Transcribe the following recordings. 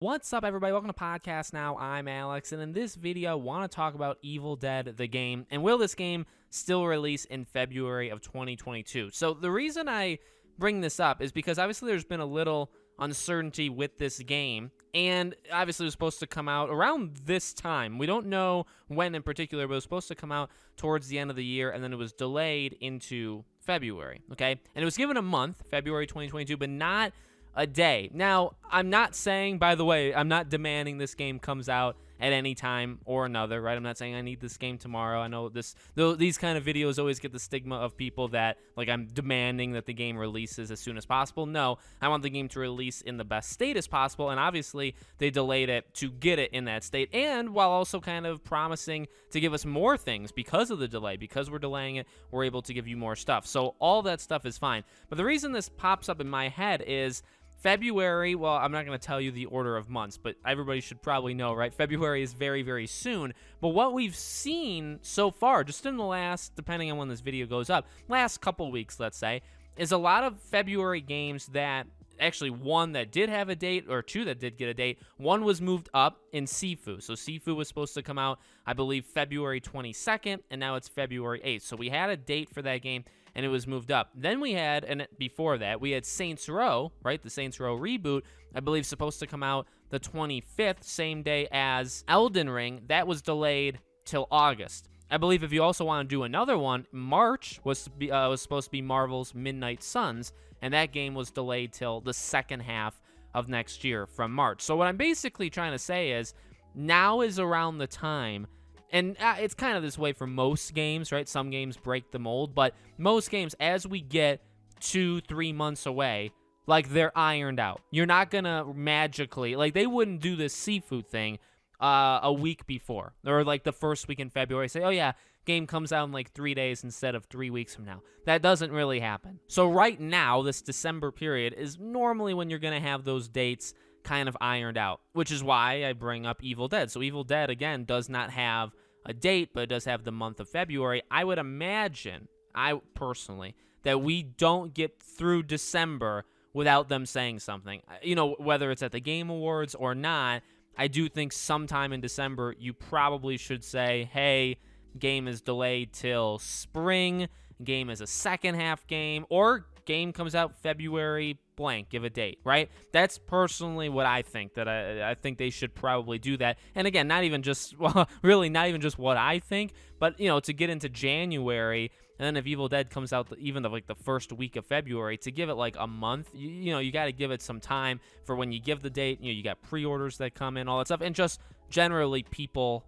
What's up, everybody? Welcome to Podcast Now. I'm Alex, and in this video, I want to talk about Evil Dead, the game, and will this game still release in February of 2022? So the reason I bring this up is because obviously there's been a little uncertainty with this game, and obviously it was supposed to come out around this time. We don't know when in particular, but it was supposed to come out towards the end of the year, and then it was delayed into February, okay? And it was given a month, February 2022, but not a day. Now, I'm not saying, by the way, I'm not demanding this game comes out at any time or another, right? I'm not saying I need this game tomorrow. I know these kind of videos always get the stigma of people that, like, I'm demanding that the game releases as soon as possible. No, I want the game to release in the best state as possible, and obviously they delayed it to get it in that state, and while also kind of promising to give us more things because of the delay. Because we're delaying it, we're able to give you more stuff. So all that stuff is fine. But the reason this pops up in my head is February, well, I'm not going to tell you the order of months, but everybody should probably know, right? February is very, very soon. But what we've seen so far, just in the last, depending on when this video goes up, last couple weeks, let's say, is a lot of February games that, actually one that did have a date, or two that did get a date. One was moved up in Sifu. So Sifu was supposed to come out, I believe, February 22nd, and now it's February 8th. So we had a date for that game, and it was moved up. Then we had, and before that, we had Saints Row, right? The Saints Row reboot, I believe, supposed to come out the 25th, same day as Elden Ring. That was delayed till August. I believe if you also want to do another one, March was supposed to be Marvel's Midnight Suns, and that game was delayed till the second half of next year from March. So what I'm basically trying to say is now is around the time, and it's kind of this way for most games, right? Some games break the mold, but most games, as we get 2-3 months away, like, they're ironed out. You're not going to magically, like, they wouldn't do this seafood thing a week before, or like the first week in February, say, oh yeah, game comes out in like 3 days instead of 3 weeks from now. That doesn't really happen. So right now, this December period is normally when you're going to have those dates kind of ironed out, which is why I bring up Evil Dead. So Evil Dead, again, does not have a date, but it does have the month of February. I would imagine, I personally, that we don't get through December without them saying something. You know, whether it's at the Game Awards or not, I do think sometime in December, you probably should say, hey, game is delayed till spring, game is a second half game, or game comes out February blank, give a date, right? That's personally what I think, that I think they should probably do that. And again, not even just, well, really not even just what I think, but, you know, to get into January, and then if Evil Dead comes out even the first week of February, to give it like a month, you know, you got to give it some time for when you give the date. You know, you got pre-orders that come in, all that stuff, and just generally people,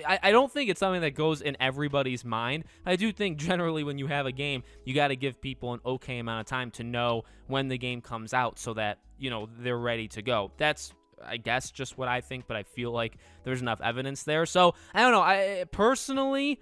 I don't think it's something that goes in everybody's mind. I do think generally when you have a game, you got to give people an okay amount of time to know when the game comes out so that, you know, they're ready to go. That's, I guess, just what I think, but I feel like there's enough evidence there. So, I don't know. I personally,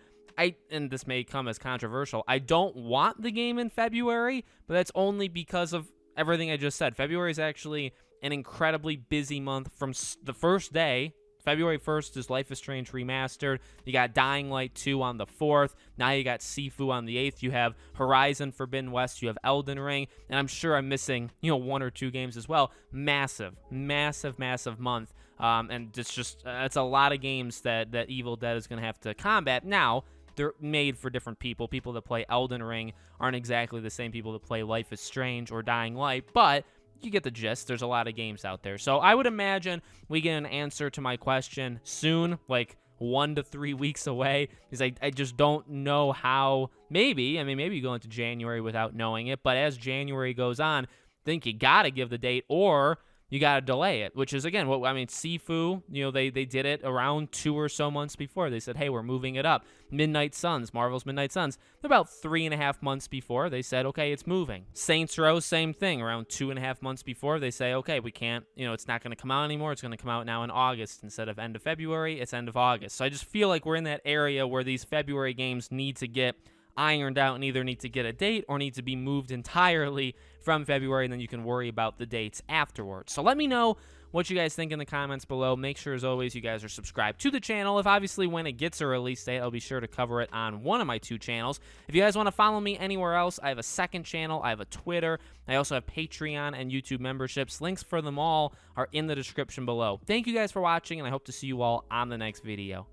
and this may come as controversial, I don't want the game in February, but that's only because of everything I just said. February is actually an incredibly busy month. From the first day, February 1st, is Life is Strange Remastered. You got Dying Light 2 on the 4th. Now you got Sifu on the 8th. You have Horizon Forbidden West. You have Elden Ring. And I'm sure I'm missing, you know, 1 or 2 games as well. Massive, massive, massive month. And it's a lot of games that Evil Dead is going to have to combat. Now, they're made for different people. People that play Elden Ring aren't exactly the same people that play Life is Strange or Dying Light, but you get the gist. There's a lot of games out there. So I would imagine we get an answer to my question soon, like 1 to 3 weeks away, because I just don't know how. Maybe you go into January without knowing it, but as January goes on, I think you got to give the date, or you got to delay it, which is, again, Sifu, you know, they did it around 2 or so months before. They said, hey, we're moving it up. Midnight Suns, Marvel's Midnight Suns, about 3.5 months before, they said, okay, it's moving. Saints Row, same thing, around 2.5 months before, they say, okay, we can't, you know, it's not going to come out anymore. It's going to come out now in August. Instead of end of February, it's end of August. So I just feel like we're in that area where these February games need to get ironed out and either need to get a date or need to be moved entirely from February, and then you can worry about the dates afterwards. So let me know what you guys think in the comments below. Make sure, as always, you guys are subscribed to the channel. If obviously when it gets a release date, I'll be sure to cover it on one of my 2 channels. If you guys want to follow me anywhere else, I have a second channel. I have a Twitter. I also have Patreon and YouTube memberships. Links for them all are in the description below. Thank you guys for watching, and I hope to see you all on the next video.